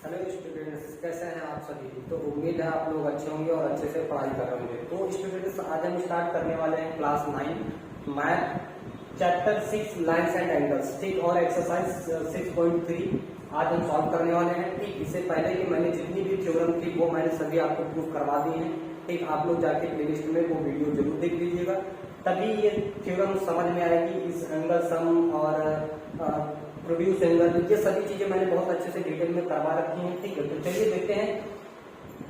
Hello students, कैसे हैं आप सभी। तो उम्मीद है आप लोग अच्छे होंगे और अच्छे से पढ़ाई कर रहे होंगे। तो स्टूडेंट्स, आज हम स्टार्ट करने वाले हैं class 9 math chapter 6 lines and angles, ठीक। और एक्सरसाइज 6.3 आज हम सॉल्व करने वाले हैं, ठीक। इससे पहले कि मैंने जितनी भी थ्योरम थी वो मैंने सभी आपको प्रूफ करवा दी हैं, ठीक। आप लोग जाके प्लेलिस्ट में वो वीडियो जरूर देख लीजिएगा, तभी ये थ्योरम समझ में आएगी। इस एंगल सम और प्रोड्यूस एंगल, ये सभी चीजें मैंने बहुत अच्छे से डिटेल में करवा रखी हैं, ठीक है। तो चलिए देखते हैं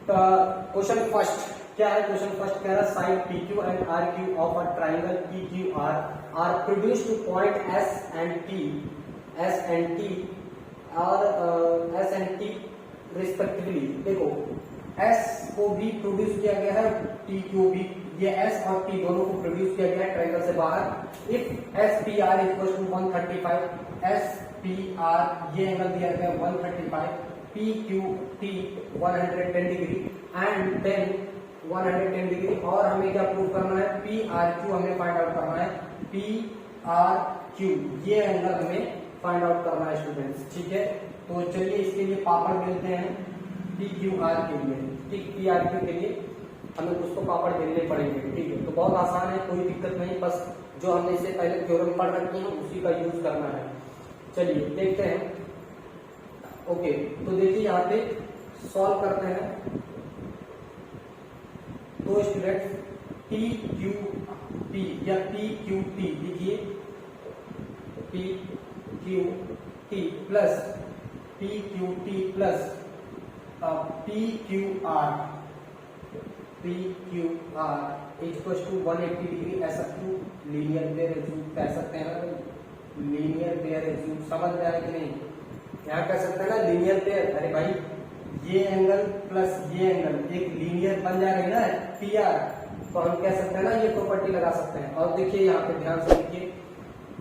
क्वेश्चन फर्स्ट। क्या है क्वेश्चन फर्स्ट? कह रहा है side PQ and RQ of a triangle PQR are produce to point S and T और S and T रिस्पेक्टिवली। देखो S को भी प्रोड्यूस किया गया है, T को भी, ये S और T दोनों को प्रोड्यूस किया गया है ट्राइंगल से बाहर। If SPR equal to 135, SPR ये एंगल दिया गया 135, PQT 110 degree and then 110 degree. और हमें क्या प्रूव करना है? PRQ हमें फाइंड आउट करना है, PRQ ये एंगल हमें फाइंड आउट करना है स्टूडेंट्स, ठीक है। तो चलिए इसके लिए पापड़ बेलते हैं PQR के लिए, ठीक। PRQ के लिए हमें उसको पापड़ बेलने पड़ेंगे, ठीक है। तो बहुत आसान है, कोई दिक्कत नहीं, बस जो हमने इससे पहले थ्योरम पढ़ रखी है उसी का यूज करना है। चलिए देखते हैं। ओके, तो देखिए यहाँ पे सॉल्व करते हैं। तो स्टूडेंट्स PQT या PQT लिखिए, PQT plus PQT plus PQR equal to 180 degree. ऐसा क्यों? लीनियर पेयर एज्यूम कह सकते हैं ना, लीनियर पेयर एज्यूम समझ में आया कि नहीं? यहाँ कह सकते हैं ना लीनियर पेयर। अरे भाई, ये एंगल प्लस ये एंगल एक लीनियर बन जा रही ना PR, तो हम कह सकते हैं ना ये प्रॉपर्टी लगा सकते हैं। और देखिए यहाँ पे ध्यान से देखिए,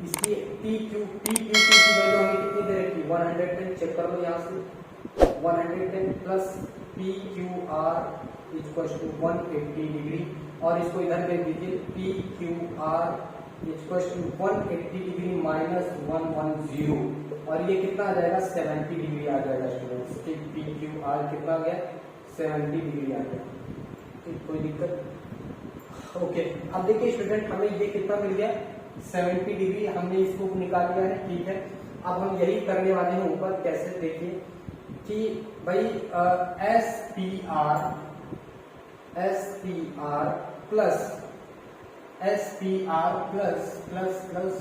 इसकी PQT की वैल्यू हमें कितनी दे रखी? 110। चेक कर लो यहाँ से, 110 plus PQR equal to 180 degree. और इसको इधर दे दीजिए, PQR equal to 180 degree minus 110, और ये कितना आ जाएगा? 70 डिग्री आ जाएगा स्टूडेंट्स, ठीक। PQR कितना आ गया? 70 डिग्री आ गया, ठीक। कोई दिक्कत? ओके, अब देखिए स्टूडेंट, हमें ये कितना मिल गया? 70 डिग्री। हमने इसको निकाल लिया है, ठीक है। अब हम यही करने वाले हैं ऊपर। कैसे? देखिए कि भाई SPR plus SPR plus plus plus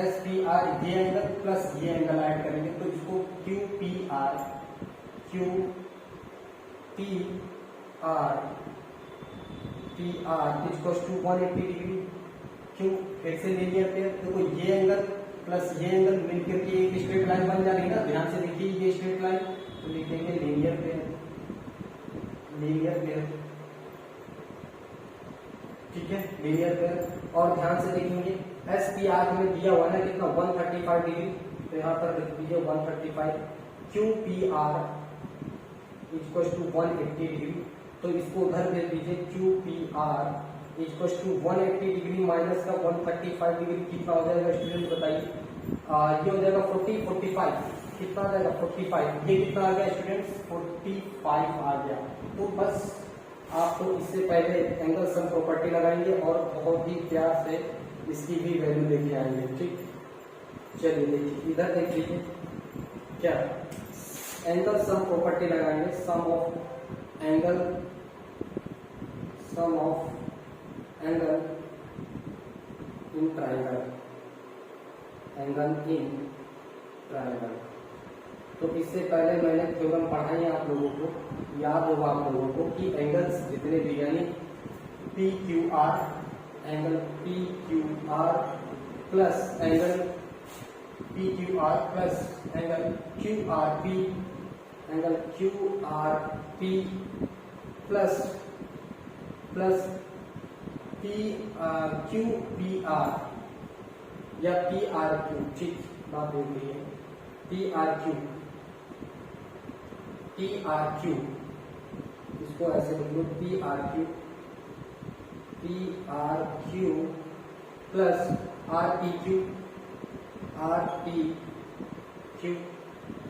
SPR ये एंगल प्लस ये एंगल ऐड करेंगे, तो इसको QPR इक्वल टू 180 डिग्री। क्यों? फिर से लीनियर पेयर। देखो ये एंगल प्लस ये एंगल मिलकर के एक स्ट्रेट लाइन बन जा रही है ना। ध्यान से देखिए ये स्ट्रेट लाइन, तो लिखेंगे लीनियर पेयर, ठीक है, लीनियर पेयर। और ध्यान से देखेंगे SPR हमें दिया हुआ ना कितना? 135 डिग्री, तो यहाँ पर लिख दीजिए 135। QPR इक्वल टू 180 डिग्री, तो इसको उधर दे दीजिए, QPR equal to 180 degree minus का 135 डिग्री कितना हो जाएगा स्टूडेंट बताइए? ये हो जाएगा 45। कितना आ जाएगा? 45। ये कितना आ गया स्टूडेंट्स? 45 आ गया। तो बस आप तो इससे पहले एंगल सम प्रॉपर्टी लगाएंगे और बहुत ही प्यार से इसकी भी वैल्यू लेके आएंगे, ठीक। चलिए देखिए, इधर देख लीजिए क्या एंगल सम प्रॉपर्टी लगाएंगे। सम ऑफ एंगल इन ट्राइंगल, तो इससे पहले मैंने थ्योरम पढ़ाई है आप लोगों को, याद होगा आप लोगों को कि एंगल्स जितने भी यानी PQR, angle PQR plus angle PQR plus angle QRP, angle QRP plus plus QPR या PRQ, ठीक बात हो गई है। PRQ इसको ऐसे लिख लो, PRQ plus RPQ Q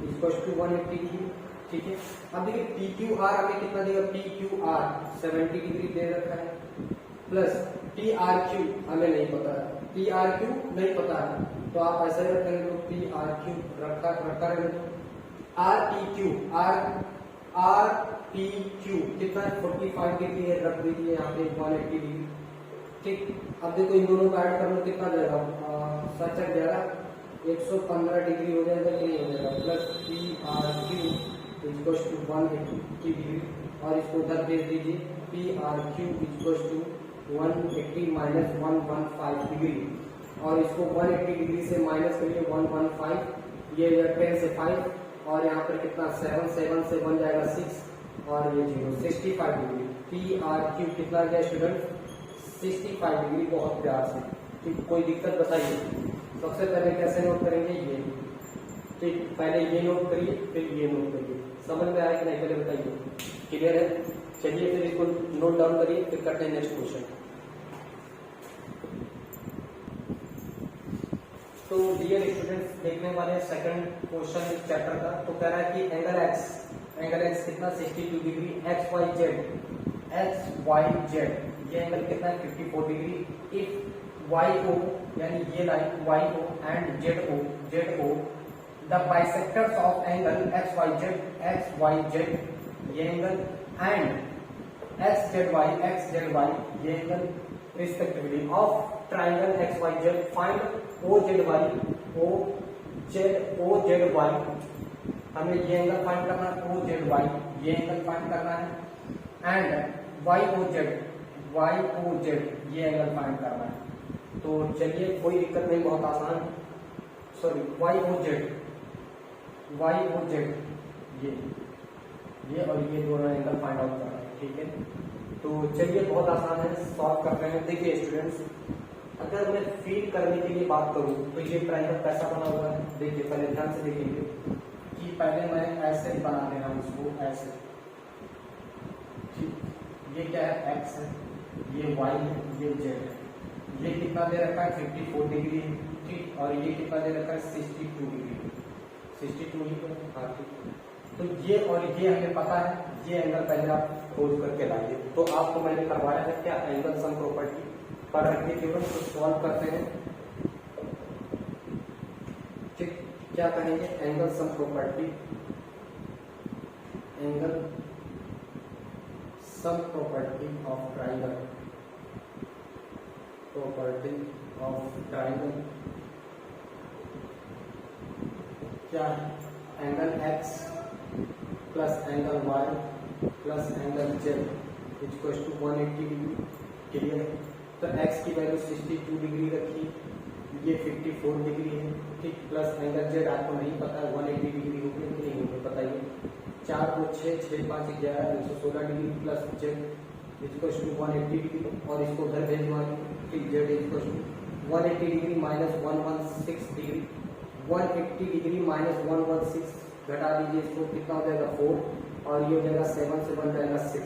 equal to 180 degree. ठीक है, अब देखिए पी क्यू आर हमें कितना देगा, पी क्यू आर 70 डिग्री दे रखा है, प्लस पी आर क्यू हमें नहीं पता है, पी आर क्यू नहीं पता है, तो आप ऐसे रखेंगे तो पी आर क्यू रखा रहेगा, तो R P Q R P Q कितना 45 डिग्री है, रख दीजिए यहाँ पे 180 डिग्री। ठीक, अब देखो इन दोनों का ऐड करना कितना जाएगा, 115 डिग्री हो जाएगा कि नहीं हो जाएगा, plus P R Q equal to 180 degree, और इसको उधर भेज दीजिए, P R Q equal to 180 minus 115 degree, और इसको 180 डिग्री से माइनस करिए 115, ये 10 से 5, और यहाँ पर कितना 7 से बन जाएगा 6, और ये 0 65 डिग्री। पी आर क्यू कितना गया स्टूडेंट, 65 डिग्री। बहुत प्यार से, ठीक, कोई दिक्कत बताइए। सबसे पहले कैसे नोट करेंगे, ये ठीक, पहले ये नोट करिए फिर ये नोट करिए, समझ में आया कि नहीं, पहले बताइए, क्लियर है। चलिए फिर इसको नोट डाउन करिए, फिर करते हैं नेक्स्ट क्वेश्चन। तो डियर स्टूडेंट्स, देखने वाले सेकंड क्वेश्चन इस चैप्टर का। तो कह रहा है कि एंगल एक्स कितना 62 डिग्री, एक्स वाई जेड ये एंगल कितना है 54 डिग्री। इफ वाई ओ यानी ये line Y O and Z O the bisectors of angle X Y Z ये angle and X Z Y ये angle respectively of triangle X Y Z, find O Z Y, हमें ये angle find करना है, O Z Y ये angle find करना है, and Y O Z ये एंगल फाइंड करना है। तो चलिए कोई दिक्कत नहीं, बहुत आसान, सॉरी वाई ओ जेड ये और ये दोनों एंगल फाइंड आउट करना है। ठीक है, तो चलिए बहुत आसान है, सॉल्व कर रहे हैं। देखिए स्टूडेंट्स, अगर मैं फील करने के लिए बात करूं तो ये ट्रायंगल कैसा बना हुआ है, देखिए पहले ध्यान से देखेंगे कि पहले मैं ऐसे बना देना उसको, ऐसे, ठीक, ये क्या है एक्स है, ये वाई है, ये जेड है, ये कितना दे रखा है 54 डिग्री है, ठीक, और ये कितना दे रखा है 62 डिग्री, 62 ही तो, हाँ ठीक। तो ये और ये हमें पता है, ये एंगल पहले आप खोज करके लाइए। तो आपको मैंने करवाया है क्या, एंगल सम प्रॉपर्टी पढ़ रखी है केवल, तो सॉल्व करते हैं। ठीक, क्या कहेंगे, angle sum property, angle sum property of triangle, क्या है, angle x plus angle y plus angle z equal to 180 degree. Clear है, तो एक्स की वैल्यू 62 डिग्री रखी, ये 54 डिग्री है, ठीक, प्लस एंगल जेड आपको नहीं पता है 180 डिग्री हो गई कि नहीं होगी, बताइए। 4 को 6, 6 5 11 116 degree plus z equal to 180 degree, और इसको उधर भेजवा, ठीक, z equal to 180 degree minus 116 degree, 180 degree minus 116 घटा दीजिए, इसको कितना हो जाएगा 4, और ये हो जाएगा 7 से बन जाएगा 6,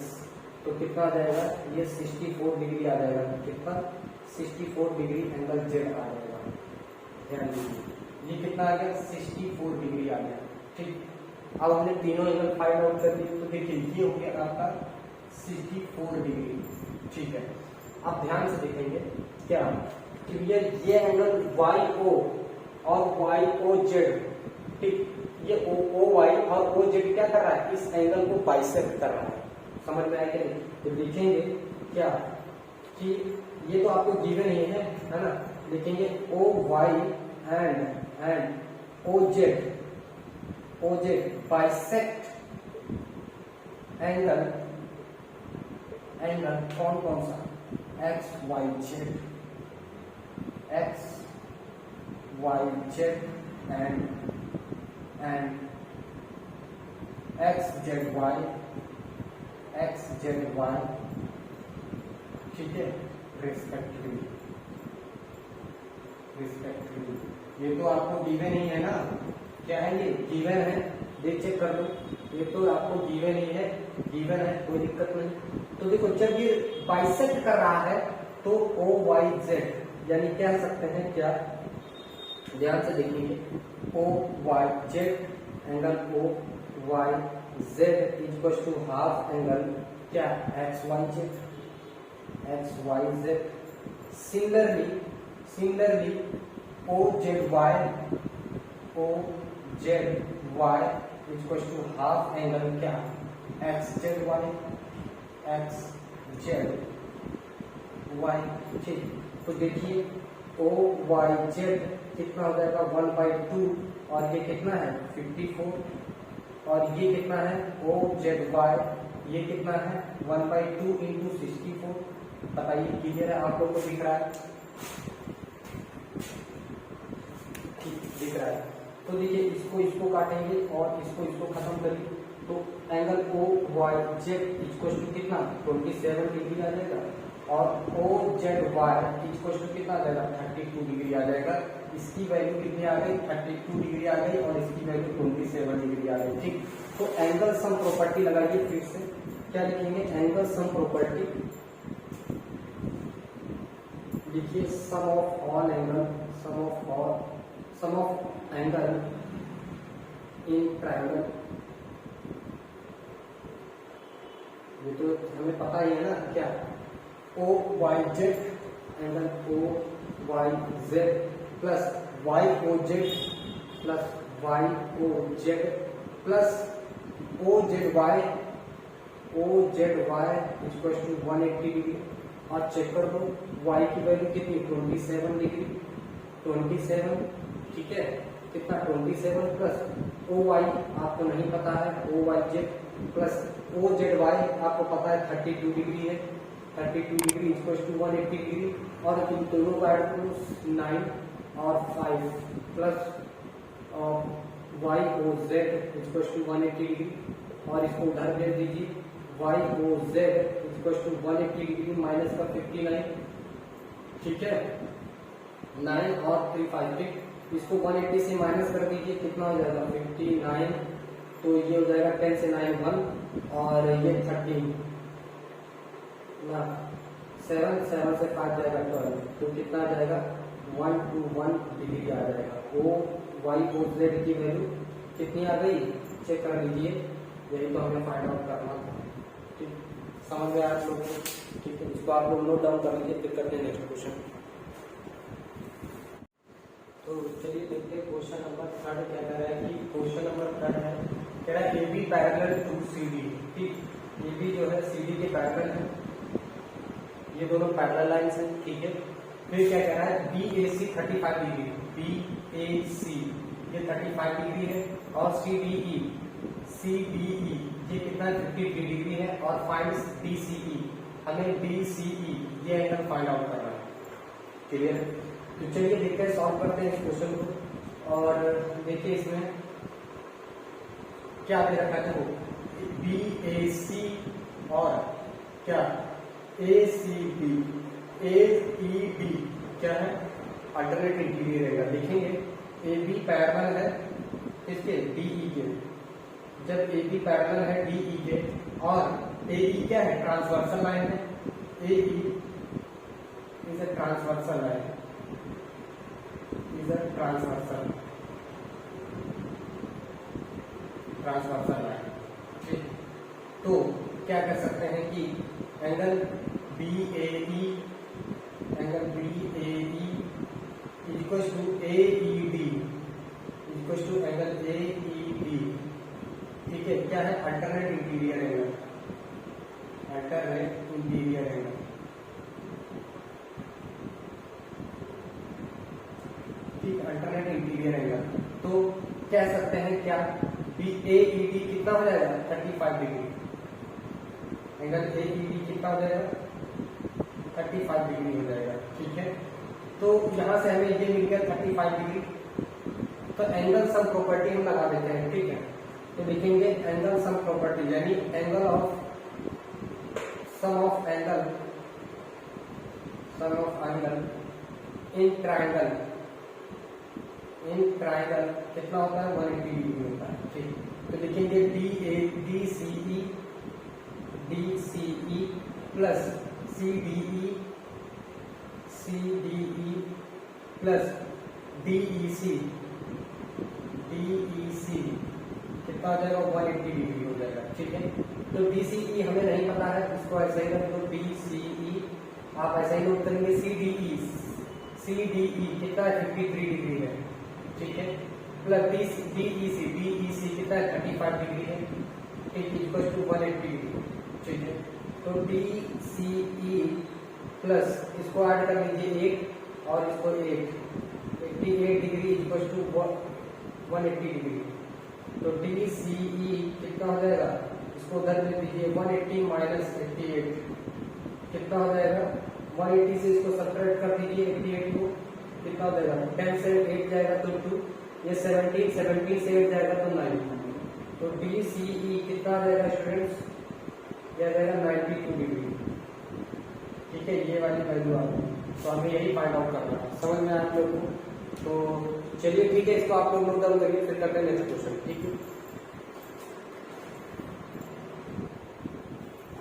तो कितना आ जाएगा, ये 64 डिग्री आ जाएगा, कितना 64 डिग्री एंगल जेड आ जाएगा। ध्यान दीजिए, ये कितना आ गया 64 डिग्री आ गया। ठीक, अब हमने तीनों एंगल फाइंड आउट कर दिए, तो देखिए ये हो गया आपका 64 डिग्री। ठीक है, आप ध्यान से देखेंगे क्या, क्लियर, ये एंगल वाई ओ और वाई ओ जेड, ठीक, ये ओ वाई और ओ जेड क्या कर रहा है, इस एंगल को बाइसेक्ट कर रहा है, समझ में आया कि नहीं। तो लिखेंगे क्या कि ये तो आपको गिवन ही है ना, लिखेंगे O Y and O Z bisect angle कौन सा, X Y Z and X Z Y, ठीक है, रिस्पेक्टिवली। ये तो आपको गिवन ही है ना, क्या है ये गिवन है, देख चेक कर लो, ये तो आपको गिवन ही है, कोई दिक्कत नहीं। तो देखो जब ये बाइसेक्ट कर रहा है तो ओ वाई जेड, यानी कह सकते हैं क्या, ध्यान से देखेंगे, O Y Z angle O Y Z equal to half angle क्या X Y Z. Similarly O Z Y equal to half angle क्या एक्स जेड वाई। ठीक, तो देखिए ओ वाई जेड कितना हो जाएगा 1/2 और ये कितना है 54 और ये कितना है ओ जेड वाई ये कितना है 1/2 इंटू 64। बताइए क्लियर है, आप लोग को दिख रहा है? ठीक दिख रहा है। तो देखिए इसको काटेंगे और इसको खत्म करिए, तो angle O Y Z equal to कितना 27 डिग्री आ जाएगा और O Z Y equal to कितना आ जाएगा 32 डिग्री आ जाएगा। इसकी वैल्यू कितनी आ गई 32 डिग्री आ गई और इसकी वैल्यू 27 डिग्री आ गई। ठीक, तो एंगल सम प्रॉपर्टी लगाइए फिर से, क्या लिखेंगे एंगल सम प्रॉपर्टी, लिखिए sum of angle in triangle. ये तो हमें पता ही है ना क्या, O Y Z angle O Y Z plus Y O Z plus O Z Y equal to 180 degree. और चेक कर दो y की वैल्यू कितनी 27 डिग्री 27। ठीक है, कितना 27 प्लस ओ वाई आपको नहीं पता है O Y Z plus O Z Y आपको पता है 32 डिग्री है 32 डिग्री इक्वल टू 180 डिग्री और इन दोनों को ऐड करो 9 और 5 plus Y O Z equal to 180 degree और इसको उधर भेज दीजिए Y O Z equal to 180 degree minus का 59। ठीक है, 9 और 3 5 ठीक, इसको 180 से माइनस कर दीजिए कितना हो जाएगा 59। तो ये हो जाएगा 10 से 9 1 और ये 13 ना 7 से 5 जाएगा 12, तो कितना आ जाएगा 121 डिग्री आ जाएगा। ओ वाई ओ जेड की वैल्यू कितनी आ गई चेक कर लीजिए, यही तो हमें फाइंड आउट करना था। ठीक, समझ में आया आप लोगों को? ठीक है, इसको आप लोग नोट डाउन कर लीजिए, फिर करते हैं नेक्स्ट क्वेश्चन। तो चलिए देखते हैं क्वेश्चन नंबर 3 क्या कह रहा है कि क्वेश्चन नंबर 3 है कह रहा है A B parallel to C D. ठीक, ए बी जो है सी डी के पैरेलल है, ये दोनों पैरेलल लाइंस हैं। ठीक है, फिर क्या कह रहा है बी ए सी 35 डिग्री, बी ए सी ये 35 डिग्री है और सी डी ई ये कितना 53 डिग्री है और फाइंड डी सी ई, हमें डी सी ई ये एंगल फाइंड आउट करना है। क्लियर? तो चलिए देखते हैं, सॉल्व करते हैं इस क्वेश्चन को। और देखिए इसमें क्या दे रखा है, देखो बी ए सी और क्या ए C B A E B क्या है अल्टरनेट इंटीरियर रहेगा। देखेंगे ए बी पैरेलल है किसके डी ई के, जब ए बी पैरेलल है डी ई के और ए ई क्या है ट्रांसवर्सल लाइन है, A E is a transversal line, is a transversal line. ठीक, तो क्या कर सकते हैं कि angle B A E equal to A E D equal to angle A E D. ठीक है, क्या है alternate interior angle, alternate interior angle. ठीक, अल्टरनेट इंटीरियर एंगल। तो कह सकते हैं क्या बी ए ई डी कितना हो जाएगा 35 degree, angle A E D कितना हो जाएगा 35 डिग्री हो जाएगा। ठीक है, तो यहां से हमें ये मिल गया 35 डिग्री। तो एंगल सम प्रॉपर्टी हम लगा देते हैं। ठीक है, तो लिखेंगे एंगल सम प्रॉपर्टी यानी angle of sum of angle in triangle कितना होता है 180 डिग्री होता है। ठीक, तो लिखेंगे D C E plus C D E plus DEC कितना हो जाएगा 180 डिग्री हो जाएगा। ठीक है, तो DCE हमें नहीं पता है, इसको ऐसे ही रख दो DCE, आप ऐसा ही नोट करेंगे। CDE कितना है 53 डिग्री है। ठीक है, प्लस DEC कितना है 35 डिग्री है। ठीक, इक्वल टू 180 डिग्री। ठीक है, तो DCE प्लस इसको ऐड कर लीजिए 1 और इसको 1, 88 डिग्री इक्वल टू 180 डिग्री। तो DCE कितना हो जाएगा, इसको उधर ले दीजिए 180 माइनस 88 कितना हो जाएगा, 180 से इसको सब्ट्रैक्ट कर दीजिए 88 को, कितना हो जाएगा 10 से 8 जाएगा तो 2, ये 17 से 8 जाएगा तो 9। तो DCE कितना आ जाएगा स्टूडेंट्स, ये आ जाएगा 92 डिग्री। ठीक है, ये वाली वैल्यू आ गई, तो हमें यही फाइंड आउट करना है। समझ में आया आप लोगों को? तो चलिए ठीक है, इसको आप लोग नोट डाउन करिए, फिर करते हैं नेक्स्ट क्वेश्चन। ठीक है,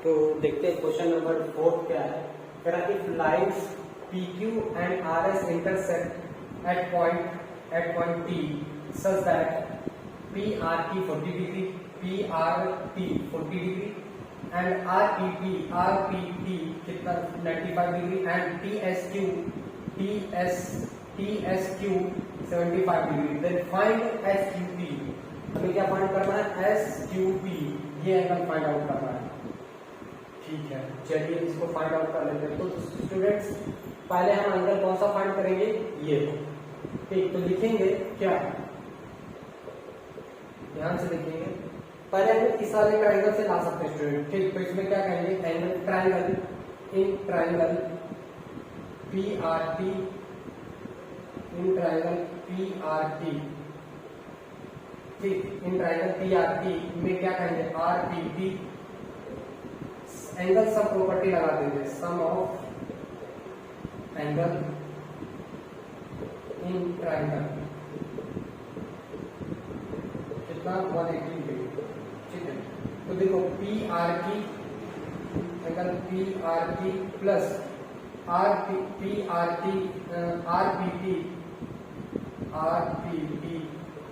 तो देखते हैं क्वेश्चन नंबर 4 क्या है। If lines PQ and RS intersect at point T such that PRT 40 degree, PRT 40 degree and RPT कितना 95 degree and TSQ 75 degree, then find SQP। हमें क्या फाइंड करना है, SQP, ये एंगल फाइंड आउट करना है। ठीक है, चलिए इसको फाइंड आउट कर लेते हैं। तो स्टूडेंट्स पहले हम एंगल कौन सा फाइंड करेंगे, ये। ठीक, तो लिखेंगे क्या, ध्यान से लिखेंगे। पहले हम इस वाले ट्राइंगल से ला सकते हैं स्टूडेंट। ठीक, तो इसमें क्या कहेंगे, angle triangle in triangle PRT ठीक, इन ट्राइंगल PRT में क्या कहेंगे, RPT एंगल सम प्रॉपर्टी लगा देंगे, सम ऑफ एंगल इन ट्राइंगल कितना 180 डिग्री। ठीक है, तो देखो PRT angle PRT plus RPT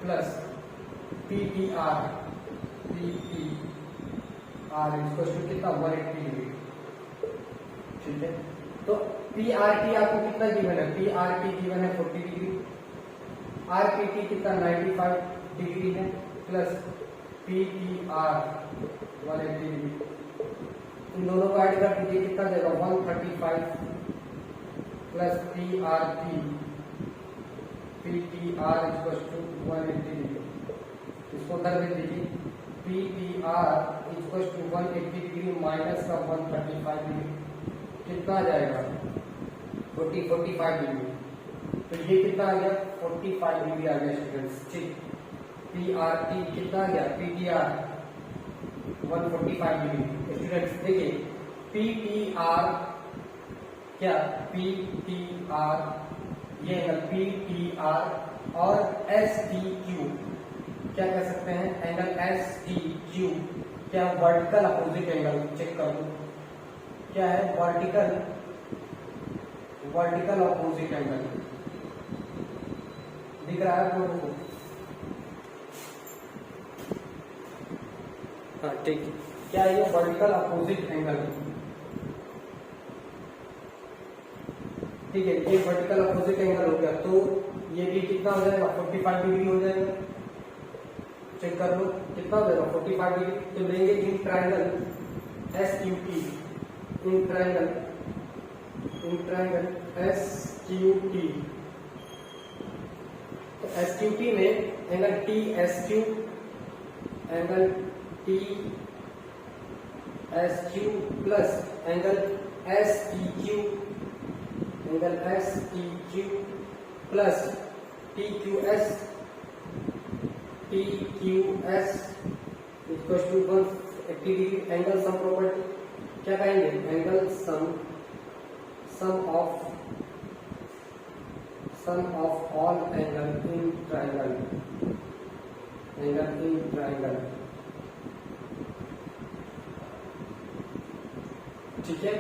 plus PTR कितना 180 डिग्री। ठीक है, तो PRT आपको कितना गिवन है, PRT गिवन है 40 डिग्री, RPT कितना 95 डिग्री है, प्लस PTR 180 डिग्री। इन दोनों को ऐड कर दीजिए, कितना देगा 135 प्लस PRT PTR 180 डिग्री। इसको उधर दे दीजिए, PTR 180 डिग्री माइनस का 135 डिग्री कितना आ जाएगा 45 डिग्री। तो ये कितना आ गया 45 डिग्री आ गया स्टूडेंट्स। ठीक, PRT कितना आ गया, PTR 145 डिग्री। स्टूडेंट्स देखिए PTR क्या, PTR ये एंगल PTR और STQ क्या कह सकते हैं, एंगल STQ क्या वर्टिकल अपोजिट एंगल। चेक कर लो क्या है, वर्टिकल अपोजिट एंगल दिख रहा है आप लोगों को? हाँ ठीक है, क्या ये वर्टिकल अपोजिट एंगल। ठीक है, ये वर्टिकल अपोजिट एंगल हो गया, तो ये भी कितना हो जाएगा 45 डिग्री हो जाएगा। चेक कर लो कितना हो जाएगा 45 डिग्री। तो लेंगे in triangle SQT, in triangle SQT। तो SQT में angle TSQ, angle TSQ plus angle STQ, angle STQ plus TQS equal to 180 degree. Angle sum property क्या कहेंगे, angle sum of all angle in triangle, angle in triangle. ठीक है,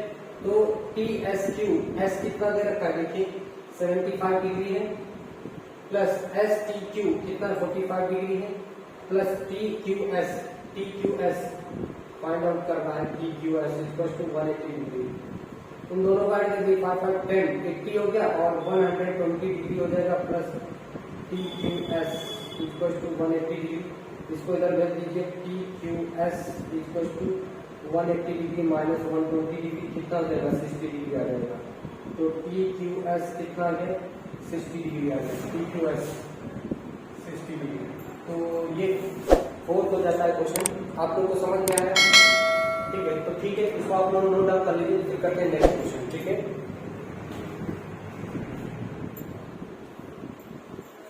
तो TSQ S कितना दे रखा है, देखिए 75 डिग्री है, प्लस एस टी क्यू कितना 45 डिग्री है, plus T Q S find out करना है, T Q S equal to 180 degree. उन दोनों का एंगल 5 5 10 80 हो गया और 120 डिग्री हो जाएगा, plus T Q S equal to 180 degree. इसको इधर भेज दीजिए, T Q S equal to 180 degree minus 120 degree कितना हो जाएगा 60 डिग्री आ जाएगा। तो टी क्यू एस कितना आ गया 60 डिग्री आ गया, टी क्यू एस 60 डिग्री। तो ये 4 हो जाता है क्वेश्चन। आप लोगों को समझ में आया? ठीक है, तो ठीक है, इसको आप लोग नोट डाउन कर लीजिए, फिर करते हैं नेक्स्ट क्वेश्चन। ठीक है,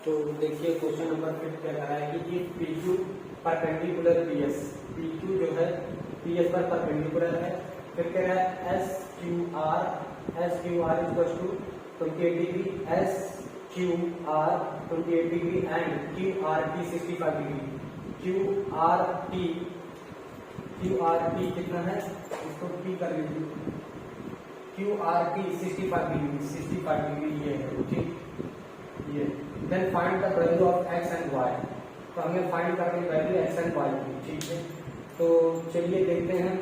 तो देखिए क्वेश्चन नंबर 5 कह रहा है कि if P Q perpendicular P S, P Q जो है पी एस पर परपेंडिकुलर है, फिर कह रहा है S Q R equal to 28 degree, S Q R 28 degree and Q R T 65 degree. Q R T कितना है, इसको टी कर लीजिए, क्यू आर टी 65 डिग्री ये है। ठीक, ये then find the value of x and y. तो हमें फाइंड करनी वैल्यू एक्स एंड वाई की। ठीक है, तो चलिए देखते हैं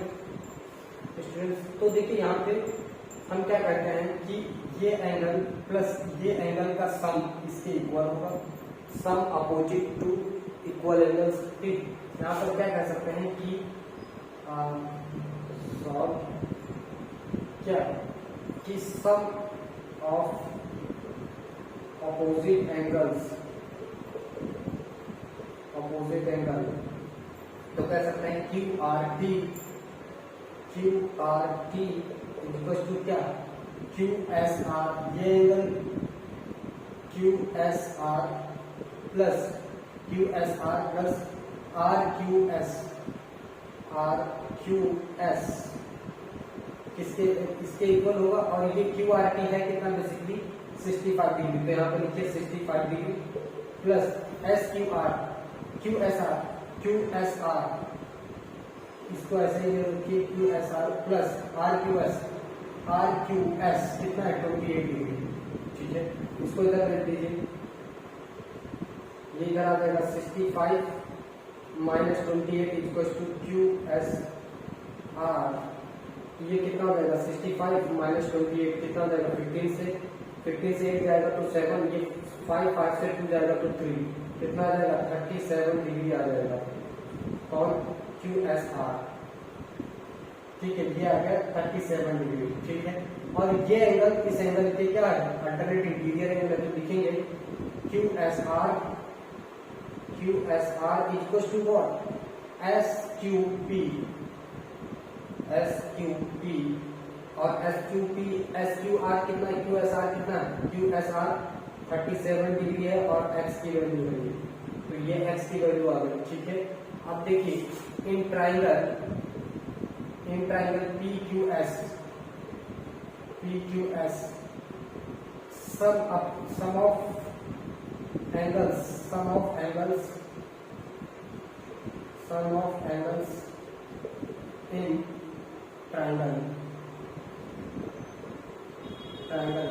स्टूडेंट्स। तो देखिए यहाँ पे हम क्या कहते हैं कि ये एंगल प्लस ये एंगल का सम इसके इक्वल होगा, सम अपोजिट टू इक्वल एंगल्स। ठीक, यहाँ पर क्या कह सकते हैं कि क्या कि सम ऑफ अपोजिट एंगल, तो कह सकते हैं Q R T equal to क्या क्यू एस आर, ये angle Q S R plus R Q S इसके इक्वल होगा। और ये क्यू आर टी है कितना बेसिकली 65 डिग्री, तो यहाँ पे लिखिए 65 degree plus S Q S R इसको ऐसे ही लिखिए Q S R plus R Q S कितना है 28 डिग्री। ठीक है, इसको इधर रख दीजिए, ये इधर आ जाएगा 65 minus 28 equal to Q S R. ये कितना हो जाएगा 65 माइनस 28 कितना हो जाएगा 15 से 8 जाएगा तो 7, ये 5 से 2 जाएगा तो 3 कितना आ जाएगा 37 डिग्री आ जाएगा और क्यू एस आर। ठीक है, ये आ गया 37 डिग्री। ठीक है, और ये एंगल इस एंगल के क्या है अल्टरनेट इंटीरियर एंगल है, तो लिखेंगे Q S R equal to what S Q P और एस क्यू आर कितना है क्यू एस आर कितना है क्यू एस आर 37 डिग्री है और एक्स की वैल्यू है, तो ये एक्स की वैल्यू आ गई। ठीक है, अब देखिए in triangle P Q S sum of angles in triangle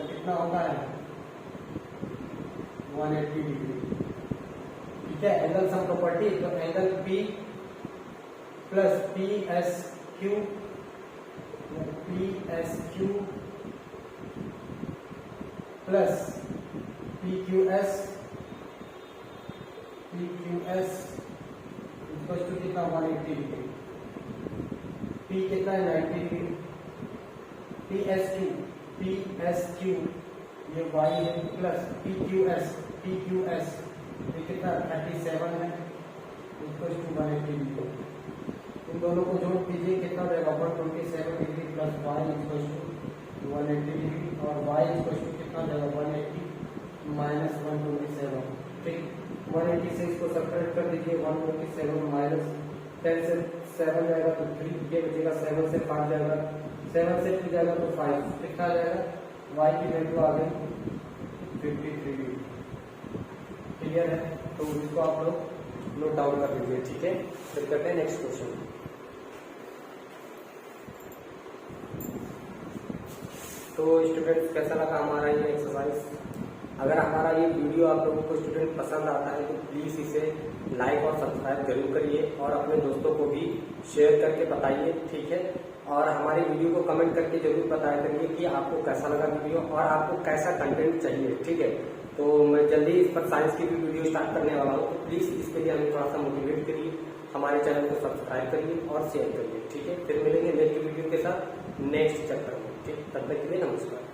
कितना होता है 180 डिग्री। ठीक है, एंगल सम प्रॉपर्टी, तो angle P plus P S Q plus P Q S equal to कितना 180 डिग्री, P कितना है 90 डिग्री, पी एस क्यू ये y है प्लस पी क्यू एस ये कितना 37 है इक्वल टू 180 डिग्री। इन दोनों को जोड़ दीजिए कितना हो जाएगा 127 degree plus y equal to 180 degree और y इक्वल टू कितना हो जाएगा 180 माइनस 127। ठीक, 180 से इसको सब्ट्रैक्ट कर दीजिए, 127 माइनस 10 से 7 जाएगा तो 3, ये बचेगा 7 से 5 जाएगा, 7 से 2 जाएगा तो 5, कितना जाएगा y की वैल्यू आ गई 53 डिग्री। क्लियर है, तो इसको आप लोग नोट डाउन कर लीजिए। ठीक है, फिर करते हैं नेक्स्ट क्वेश्चन। तो स्टूडेंट्स कैसा लगा हमारा ये एक्सरसाइज? अगर हमारा ये वीडियो आप लोगों को स्टूडेंट पसंद आता है तो प्लीज़ इसे लाइक और सब्सक्राइब जरूर करिए और अपने दोस्तों को भी शेयर करके बताइए, ठीक है। और हमारी वीडियो को कमेंट करके जरूर बताया करिए कि आपको कैसा लगा वीडियो और आपको कैसा कंटेंट चाहिए, ठीक है। तो मैं जल्दी इस पर साइंस की भी वीडियो स्टार्ट करने वाला हूँ, तो प्लीज़ इसके लिए हमें थोड़ा सा मोटिवेट करिए, हमारे चैनल को सब्सक्राइब करिए और शेयर करिए, ठीक है। फिर मिलेंगे नेक्स्ट वीडियो के साथ नेक्स्ट चैप्टर में, ठीक। तब तक के लिए नमस्कार।